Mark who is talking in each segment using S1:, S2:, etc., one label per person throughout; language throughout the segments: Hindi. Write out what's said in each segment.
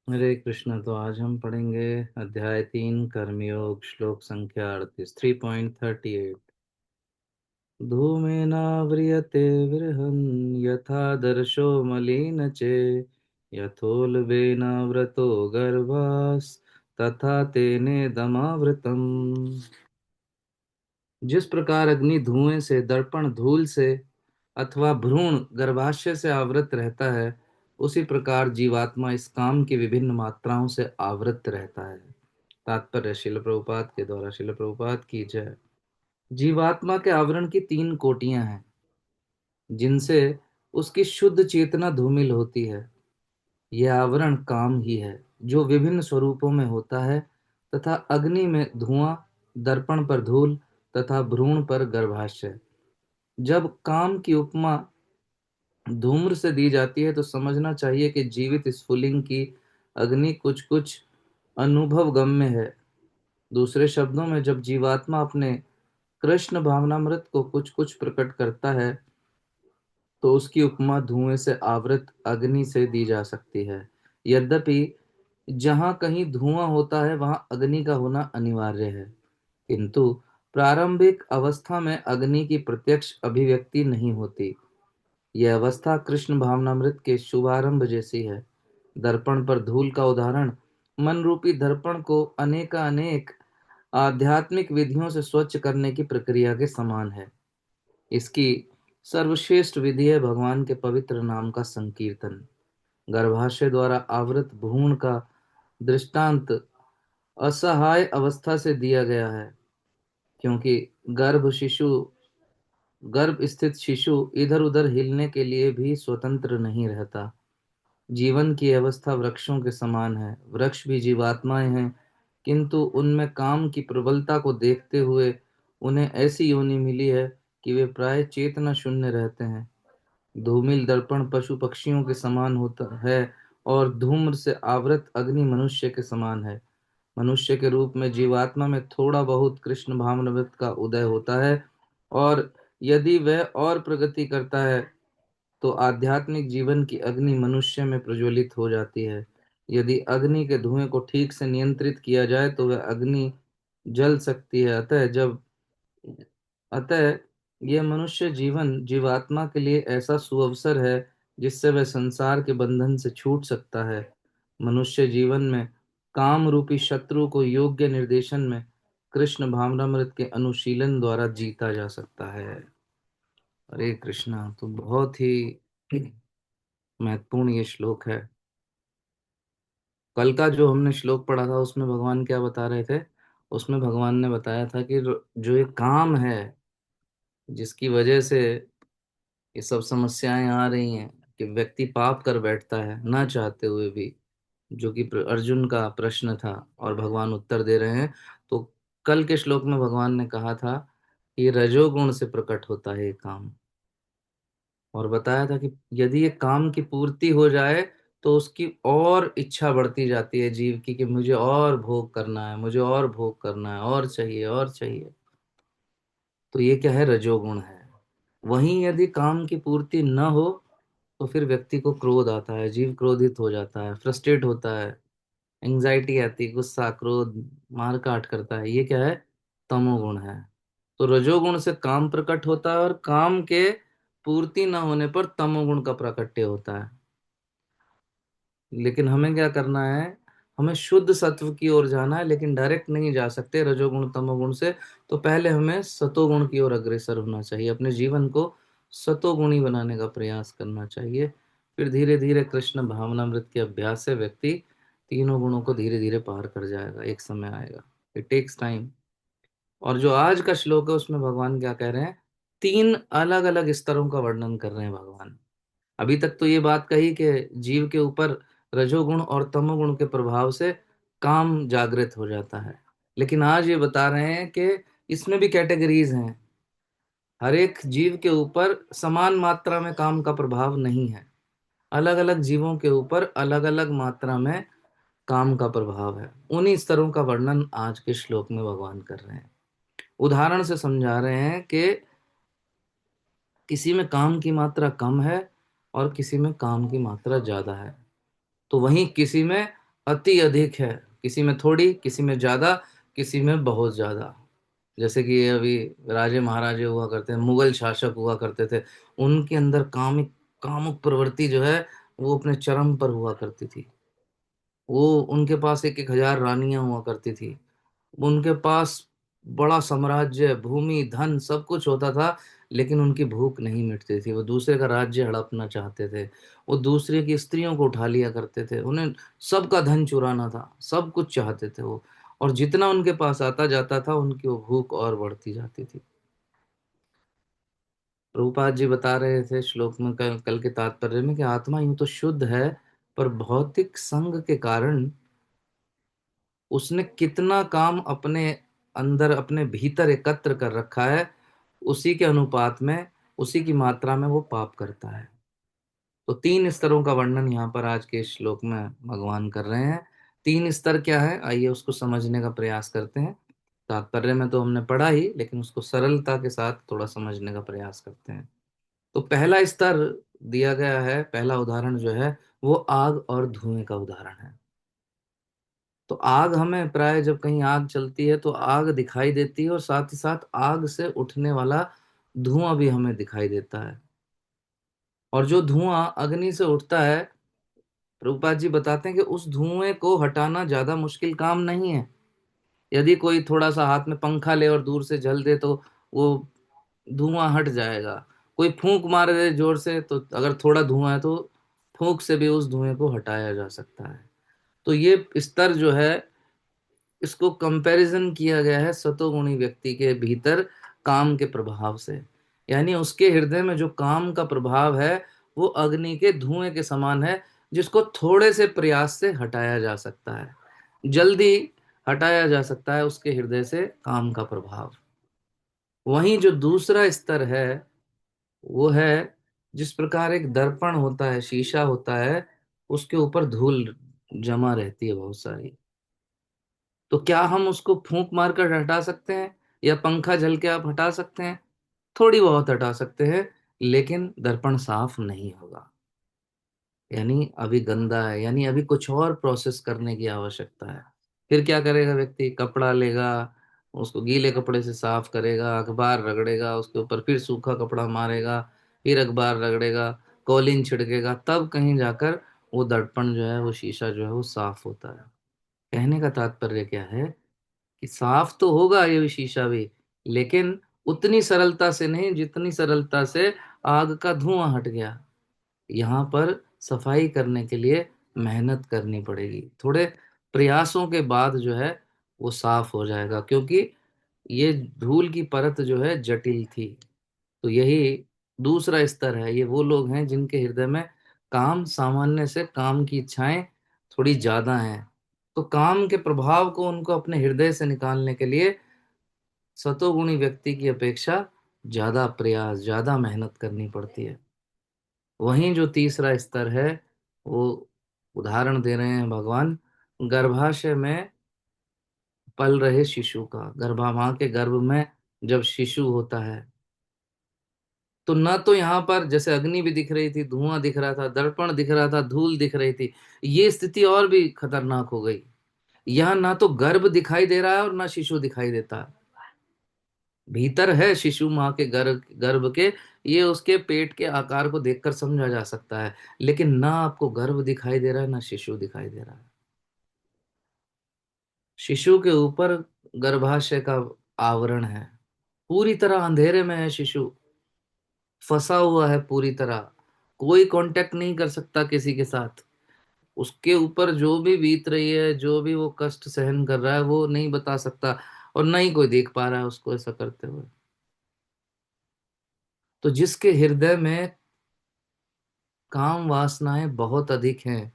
S1: हरे कृष्णा। तो आज हम पढ़ेंगे अध्याय 3 कर्मयोग, श्लोक संख्या 38 धूमेनाव्रियते विरहन् यथादर्शो मलिन चे यथोल्बेनावृतो गर्भास् तथा तेने दमावृतम्। जिस प्रकार अग्नि धुएं से, दर्पण धूल से अथवा भ्रूण गर्भाशय से आवृत रहता है, उसी प्रकार जीवात्मा इस काम की विभिन्न मात्राओं से आवृत रहता है। तात्पर्य शिल प्रभुपाद के द्वारा। शिल प्रभुपाद की जय। जीवात्मा के आवरण की 3 कोटियां हैं, जिनसे उसकी शुद्ध चेतना धूमिल होती है। यह आवरण काम ही है, जो विभिन्न स्वरूपों में होता है, तथा अग्नि में धुआं, दर्पण पर धूल तथा भ्रूण पर गर्भाशय। जब काम की उपमा धूम्र से दी जाती है तो समझना चाहिए कि जीवित स्फुलिंग की अग्नि कुछ कुछ अनुभव गम्य है। दूसरे शब्दों में, जब जीवात्मा अपने कृष्ण भावनामृत को कुछ कुछ प्रकट करता है तो उसकी उपमा धुएं से आवृत अग्नि से दी जा सकती है। यद्यपि जहां कहीं धुआं होता है वहां अग्नि का होना अनिवार्य है, किंतु प्रारंभिक अवस्था में अग्नि की प्रत्यक्ष अभिव्यक्ति नहीं होती। यह अवस्था कृष्ण भावनामृत के शुभारंभ जैसी है। दर्पण पर धूल का उदाहरण मन रूपी दर्पण को अनेकानेक आध्यात्मिक विधियों से स्वच्छ करने की प्रक्रिया के समान है। इसकी सर्वश्रेष्ठ विधि है भगवान के पवित्र नाम का संकीर्तन। गर्भाशय द्वारा आवृत भ्रूण का दृष्टांत असहाय अवस्था से दिया गया है, क्योंकि गर्भ स्थित शिशु इधर उधर हिलने के लिए भी स्वतंत्र नहीं रहता। जीवन की अवस्था वृक्षों के समान है। वृक्ष भी जीवात्माएं हैं, किंतु उनमें काम की प्रबलता को देखते हुए उन्हें ऐसी योनि मिली है कि वे प्राय चेतना शून्य रहते हैं। धूमिल दर्पण पशु पक्षियों के समान होता है और धूम्र से आवृत अग्नि मनुष्य के समान है। मनुष्य के रूप में जीवात्मा में थोड़ा बहुत कृष्ण भावनामृत का उदय होता है, और यदि वह और प्रगति करता है तो आध्यात्मिक जीवन की अग्नि मनुष्य में प्रज्वलित हो जाती है। यदि अग्नि के धुएं को ठीक से नियंत्रित किया जाए तो वह अग्नि जल सकती है। अतः यह मनुष्य जीवन जीवात्मा के लिए ऐसा सुअवसर है जिससे वह संसार के बंधन से छूट सकता है। मनुष्य जीवन में काम रूपी शत्रु को योग्य निर्देशन में कृष्ण भावनामृत के अनुशीलन द्वारा जीता जा सकता है। हरे कृष्णा। तो बहुत ही महत्वपूर्ण ये श्लोक है। कल का जो हमने श्लोक पढ़ा था उसमें भगवान क्या बता रहे थे? उसमें भगवान ने बताया था कि जो ये काम है जिसकी वजह से ये सब समस्याएं आ रही हैं, कि व्यक्ति पाप कर बैठता है ना चाहते हुए भी, जो कि अर्जुन का प्रश्न था और भगवान उत्तर दे रहे हैं। तो कल के श्लोक में भगवान ने कहा था कि ये रजोगुण से प्रकट होता है ये काम, और बताया था कि यदि ये काम की पूर्ति हो जाए तो उसकी और इच्छा बढ़ती जाती है जीव की, कि मुझे और भोग करना है, मुझे और भोग करना है, और चाहिए और चाहिए। तो ये क्या है? रजोगुण है। वहीं यदि काम की पूर्ति न हो तो फिर व्यक्ति को क्रोध आता है, जीव क्रोधित हो जाता है, फ्रस्ट्रेट होता है, एंजाइटी आती, गुस्सा क्रोध मार काट करता है। ये क्या है? तमोगुण है। तो रजोगुण से काम प्रकट होता है, और काम के पूर्ति न होने पर तमोगुण का प्राकट्य होता है। लेकिन हमें क्या करना है? हमें शुद्ध सत्व की ओर जाना है, लेकिन डायरेक्ट नहीं जा सकते रजोगुण तमोगुण से। तो पहले हमें सतोगुण की ओर अग्रसर होना चाहिए, अपने जीवन को सतोगुणी बनाने का प्रयास करना चाहिए। फिर धीरे धीरे कृष्ण भावनामृत के अभ्यास से व्यक्ति तीनों गुणों को धीरे धीरे पार कर जाएगा। एक समय आएगा, इट टेक्स टाइम। और जो आज का श्लोक है उसमें भगवान क्या कह रहे हैं? 3 अलग अलग स्तरों का वर्णन कर रहे हैं भगवान। अभी तक तो ये बात कही कि जीव के ऊपर रजोगुण और तमोगुण के प्रभाव से काम जागृत हो जाता है, लेकिन आज ये बता रहे हैं कि इसमें भी कैटेगरीज हैं। हर एक जीव के ऊपर समान मात्रा में काम का प्रभाव नहीं है। अलग अलग जीवों के ऊपर अलग अलग मात्रा में काम का प्रभाव है। उन्हीं स्तरों का वर्णन आज के श्लोक में भगवान कर रहे हैं। उदाहरण से समझा रहे हैं कि किसी में काम की मात्रा कम है और किसी में काम की मात्रा ज्यादा है। तो वहीं किसी में अति अधिक है, किसी में थोड़ी, किसी में ज्यादा, किसी में बहुत ज्यादा। जैसे कि ये अभी राजे महाराजे हुआ करते हैं, मुगल शासक हुआ करते थे, उनके अंदर कामुक प्रवृत्ति जो है वो अपने चरम पर हुआ करती थी। वो उनके पास एक एक हजार रानियां हुआ करती थी, उनके पास बड़ा साम्राज्य, भूमि, धन सब कुछ होता था, लेकिन उनकी भूख नहीं मिटती थी। वो दूसरे का राज्य हड़पना चाहते थे, वो दूसरे की स्त्रियों को उठा लिया करते थे, उन्हें सबका धन चुराना था, सब कुछ चाहते थे वो। और जितना उनके पास आता जाता था, उनकी वो भूख और बढ़ती जाती थी। प्रभुपाद जी बता रहे थे श्लोक में, कल कल के तात्पर्य में, कि आत्मा यूं तो शुद्ध है, पर भौतिक संग के कारण उसने कितना काम अपने अंदर, अपने भीतर एकत्र कर रखा है, उसी के अनुपात में, उसी की मात्रा में वो पाप करता है। तो तीन स्तरों का वर्णन यहाँ पर आज के इस श्लोक में भगवान कर रहे हैं। तीन स्तर क्या है, आइए उसको समझने का प्रयास करते हैं। तात्पर्य में तो हमने पढ़ा ही, लेकिन उसको सरलता के साथ थोड़ा समझने का प्रयास करते हैं। तो पहला स्तर दिया गया है, पहला उदाहरण जो है वो आग और धुएं का उदाहरण है। तो आग, हमें प्राय जब कहीं आग चलती है तो आग दिखाई देती है, और साथ ही साथ आग से उठने वाला धुआं भी हमें दिखाई देता है। और जो धुआं अग्नि से उठता है, प्रभुपाद जी बताते हैं कि उस धुएं को हटाना ज्यादा मुश्किल काम नहीं है। यदि कोई थोड़ा सा हाथ में पंखा ले और दूर से झल दे तो वो धुआं हट जाएगा। कोई फूंक मार दे जोर से, तो अगर थोड़ा धुआं है तो फूंक से भी उस धुएं को हटाया जा सकता है। तो ये स्तर जो है, इसको कंपैरिजन किया गया है सतोगुणी व्यक्ति के भीतर काम के प्रभाव से। यानी उसके हृदय में जो काम का प्रभाव है, वो अग्नि के धुएं के समान है, जिसको थोड़े से प्रयास से हटाया जा सकता है, जल्दी हटाया जा सकता है उसके हृदय से काम का प्रभाव। वहीं जो दूसरा स्तर है, वो है जिस प्रकार एक दर्पण होता है, शीशा होता है, उसके ऊपर धूल जमा रहती है बहुत सारी। तो क्या हम उसको फूंक मार कर हटा सकते हैं, या पंखा झल के आप हटा सकते हैं? थोड़ी बहुत हटा सकते हैं, लेकिन दर्पण साफ नहीं होगा। यानी अभी गंदा है, यानी अभी कुछ और प्रोसेस करने की आवश्यकता है। फिर क्या करेगा व्यक्ति? कपड़ा लेगा, उसको गीले कपड़े से साफ करेगा, अखबार रगड़ेगा, उसके ऊपर फिर सूखा कपड़ा मारेगा, फिर अखबार रगड़ेगा, कॉलिन छिड़केगा, तब कहीं जाकर वो दर्पण जो है, वो शीशा जो है, वो साफ होता है। कहने का तात्पर्य क्या है, कि साफ तो होगा ये भी शीशा भी, लेकिन उतनी सरलता से नहीं जितनी सरलता से आग का धुआं हट गया। यहाँ पर सफाई करने के लिए मेहनत करनी पड़ेगी, थोड़े प्रयासों के बाद जो है वो साफ हो जाएगा, क्योंकि ये धूल की परत जो है जटिल थी। तो यही दूसरा स्तर है। ये वो लोग हैं जिनके हृदय में काम, सामान्य से काम की इच्छाएं थोड़ी ज्यादा हैं। तो काम के प्रभाव को उनको अपने हृदय से निकालने के लिए सतोगुणी व्यक्ति की अपेक्षा ज्यादा प्रयास, ज्यादा मेहनत करनी पड़ती है। वहीं जो तीसरा स्तर है, वो उदाहरण दे रहे हैं भगवान, गर्भाशय में पल रहे शिशु का। गर्भा माँ के गर्भ में जब शिशु होता है, तो न तो यहाँ पर जैसे अग्नि भी दिख रही थी, धुआं दिख रहा था, दर्पण दिख रहा था, धूल दिख रही थी, ये स्थिति और भी खतरनाक हो गई। यहाँ ना तो गर्भ दिखाई दे रहा है और ना शिशु दिखाई देता है। भीतर है शिशु माँ के गर्भ गर्भ के, ये उसके पेट के आकार को देखकर समझा जा सकता है, लेकिन ना आपको गर्भ दिखाई दे रहा है, ना शिशु दिखाई दे रहा है। शिशु के ऊपर गर्भाशय का आवरण है, पूरी तरह अंधेरे में है शिशु, फंसा हुआ है पूरी तरह, कोई कांटेक्ट नहीं कर सकता किसी के साथ। उसके ऊपर जो भी बीत रही है, जो भी वो कष्ट सहन कर रहा है, वो नहीं बता सकता, और ना ही कोई देख पा रहा है उसको ऐसा करते हुए। तो जिसके हृदय में काम वासनाएं बहुत अधिक हैं,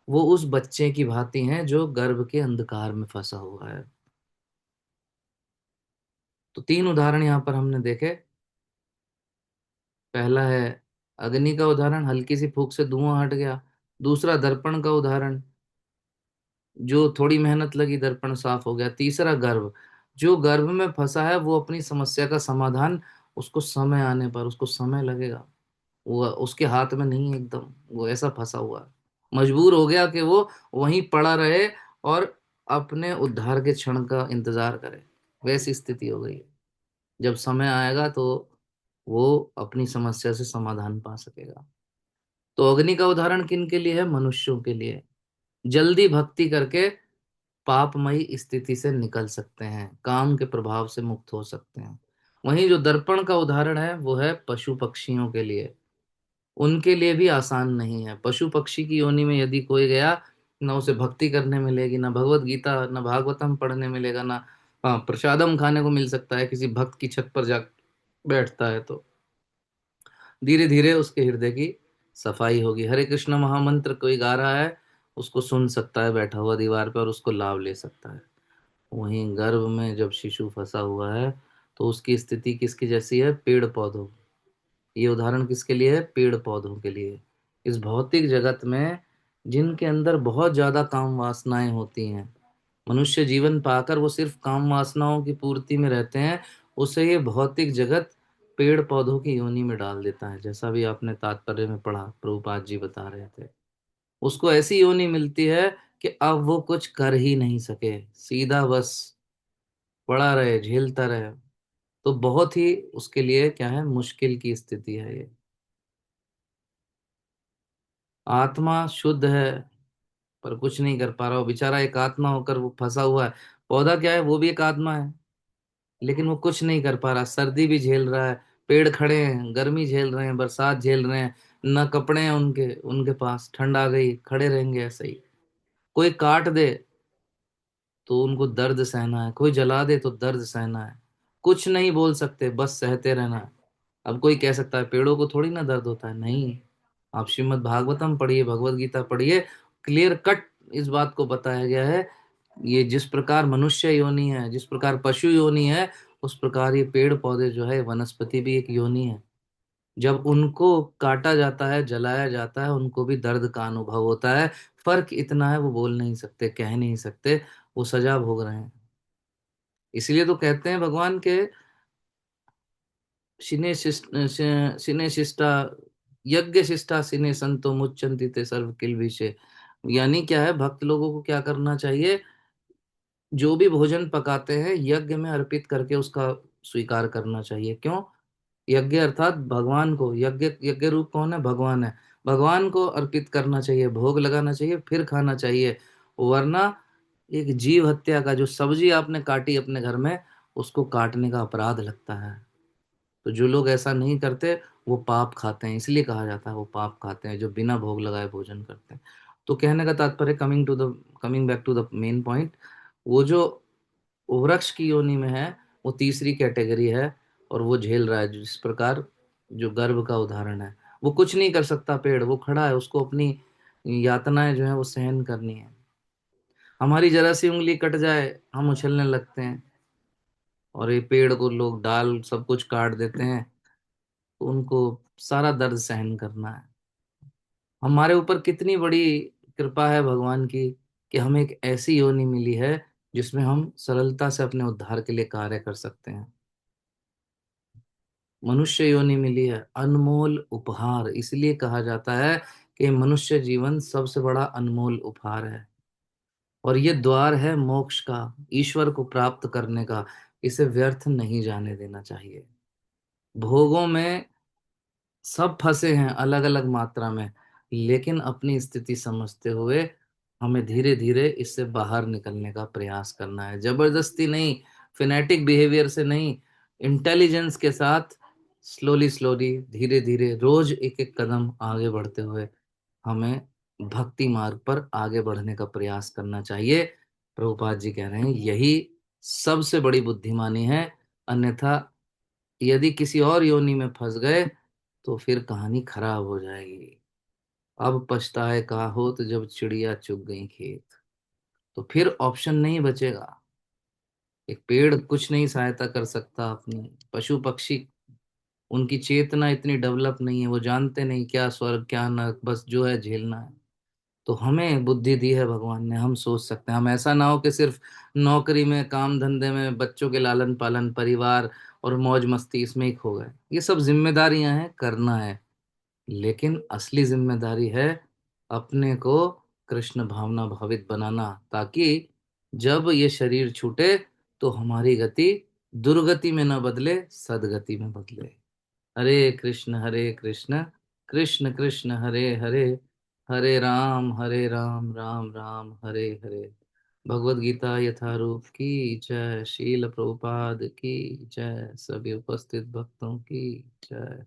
S1: वो उस बच्चे की भांति हैं जो गर्भ के अंधकार में फंसा हुआ है। तो तीन उदाहरण यहाँ पर हमने देखे। पहला है अग्नि का उदाहरण, हल्की सी फूंक से धुआं हट गया। दूसरा दर्पण का उदाहरण, जो थोड़ी मेहनत लगी दर्पण साफ हो गया। तीसरा गर्भ, जो गर्भ में फंसा है वो अपनी समस्या का समाधान, उसको समय आने पर, उसको समय लगेगा, वो उसके हाथ में नहीं है एकदम, वो ऐसा फंसा हुआ है। मजबूर हो गया कि वो वहीं पड़ा रहे और अपने उद्धार के क्षण का इंतजार करे। वैसी स्थिति हो गई है। जब समय आएगा तो वो अपनी समस्या से समाधान पा सकेगा। तो अग्नि का उदाहरण किन के लिए है? मनुष्यों के लिए। जल्दी भक्ति करके पापमयी स्थिति से निकल सकते हैं, काम के प्रभाव से मुक्त हो सकते हैं। वहीं जो दर्पण का उदाहरण है वो है पशु पक्षियों के लिए। उनके लिए भी आसान नहीं है। पशु पक्षी की योनि में यदि कोई गया, ना उसे भक्ति करने मिलेगी, ना भगवत गीता ना भागवतम पढ़ने मिलेगा, ना हाँ प्रसादम खाने को मिल सकता है किसी भक्त की छत पर जा बैठता है तो धीरे धीरे उसके हृदय की सफाई होगी। हरे कृष्ण महामंत्र कोई गा रहा है, उसको सुन सकता है बैठा हुआ दीवार पर और उसको लाभ ले सकता है। वहीं गर्भ में जब शिशु फंसा हुआ है तो उसकी स्थिति किसकी जैसी है? पेड़ पौधों। ये उदाहरण किसके लिए है? पेड़ पौधों के लिए। इस भौतिक जगत में जिनके अंदर बहुत ज्यादा काम वासनाएं होती हैं, मनुष्य जीवन पाकर वो सिर्फ काम वासनाओं की पूर्ति में रहते हैं, उसे ये भौतिक जगत पेड़ पौधों की योनि में डाल देता है। जैसा भी आपने तात्पर्य में पढ़ा, प्रभुपाद जी बता रहे थे, उसको ऐसी योनि मिलती है कि अब वो कुछ कर ही नहीं सके, सीधा बस पड़ा रहे, झेलता रहे। तो बहुत ही उसके लिए क्या है, मुश्किल की स्थिति है ये। आत्मा शुद्ध है पर कुछ नहीं कर पा रहा, वो बेचारा एक आत्मा होकर वो फंसा हुआ है। पौधा क्या है? वो भी एक आत्मा है, लेकिन वो कुछ नहीं कर पा रहा। सर्दी भी झेल रहा है, पेड़ खड़े हैं, गर्मी झेल रहे हैं, बरसात झेल रहे हैं, न कपड़े हैं उनके उनके पास, ठंड आ गई, खड़े रहेंगे ऐसे ही। कोई काट दे तो उनको दर्द सहना है, कोई जला दे तो दर्द सहना है। कुछ नहीं बोल सकते, बस सहते रहना है। अब कोई कह सकता है पेड़ों को थोड़ी ना दर्द होता है? नहीं। आप श्रीमद् भागवतम पढ़िए, भगवत गीता पढ़िए, क्लियर कट इस बात को बताया गया है। ये जिस प्रकार मनुष्य योनि है, जिस प्रकार पशु योनि है, उस प्रकार ये पेड़ पौधे जो है, वनस्पति भी एक योनि है। जब उनको काटा जाता है, जलाया जाता है, उनको भी दर्द का अनुभव होता है। फर्क इतना है वो बोल नहीं सकते, कह नहीं सकते, वो सजा भोग रहे हैं। इसलिए तो कहते हैं भगवान के शिने शिष्टा यज्ञ शिष्टा सिने संतो मुच्चन्ति ते सर्व किल विषय। यानी क्या है, भक्त लोगों को क्या करना चाहिए? जो भी भोजन पकाते हैं यज्ञ में अर्पित करके उसका स्वीकार करना चाहिए। क्यों? यज्ञ अर्थात भगवान को, यज्ञ यज्ञ रूप कौन है? भगवान है। भगवान को अर्पित करना चाहिए, भोग लगाना चाहिए, फिर खाना चाहिए। वरना एक जीव हत्या का, जो सब्जी आपने काटी अपने घर में, उसको काटने का अपराध लगता है। तो जो लोग ऐसा नहीं करते वो पाप खाते हैं, इसलिए कहा जाता है वो पाप खाते हैं जो बिना भोग लगाए भोजन करते हैं। तो कहने का तात्पर्य, coming back to the main point, वो जो वृक्ष की योनि में है वो तीसरी कैटेगरी है, और वो झेल रहा है। जिस प्रकार जो गर्भ का उदाहरण है, वो कुछ नहीं कर सकता, पेड़ वो खड़ा है, उसको अपनी यातनाएं जो है वो सहन करनी है। हमारी जरा सी उंगली कट जाए हम उछलने लगते हैं, और ये पेड़ को लोग डाल सब कुछ काट देते हैं, तो उनको सारा दर्द सहन करना है। हमारे ऊपर कितनी बड़ी कृपा है भगवान की कि हमें एक ऐसी योनि मिली है जिसमें हम सरलता से अपने उद्धार के लिए कार्य कर सकते हैं। मनुष्य योनि मिली है, अनमोल उपहार। इसलिए कहा जाता है कि मनुष्य जीवन सबसे बड़ा अनमोल उपहार है, और ये द्वार है मोक्ष का, ईश्वर को प्राप्त करने का। इसे व्यर्थ नहीं जाने देना चाहिए। भोगों में सब फंसे हैं अलग अलग मात्रा में, लेकिन अपनी स्थिति समझते हुए हमें धीरे धीरे इससे बाहर निकलने का प्रयास करना है। जबरदस्ती नहीं, फिनेटिक बिहेवियर से नहीं, इंटेलिजेंस के साथ, स्लोली स्लोली, धीरे धीरे, रोज एक एक कदम आगे बढ़ते हुए हमें भक्ति मार्ग पर आगे बढ़ने का प्रयास करना चाहिए। प्रभुपाद जी कह रहे हैं यही सबसे बड़ी बुद्धिमानी है। अन्यथा यदि किसी और योनि में फंस गए तो फिर कहानी खराब हो जाएगी। अब पछताए कहा हो तो जब चिड़िया चुग गई खेत। तो फिर ऑप्शन नहीं बचेगा। एक पेड़ कुछ नहीं सहायता कर सकता अपनी, पशु पक्षी, उनकी चेतना इतनी डेवलप नहीं है, वो जानते नहीं क्या स्वर्ग क्या नरक, बस जो है झेलना है। तो हमें बुद्धि दी है भगवान ने, हम सोच सकते हैं। हम ऐसा ना हो कि सिर्फ नौकरी में, काम धंधे में, बच्चों के लालन पालन, परिवार और मौज मस्ती, इसमें ही खो गए। ये सब जिम्मेदारियां हैं, करना है, लेकिन असली जिम्मेदारी है अपने को कृष्ण भावना भावित बनाना, ताकि जब ये शरीर छूटे तो हमारी गति दुर्गति में न बदले, सदगति में बदले। हरे कृष्ण कृष्ण कृष्ण हरे हरे, हरे राम राम राम हरे हरे। भगवद गीता यथारूप की जय। शील प्रभुपाद की जय। सभी उपस्थित भक्तों की जय।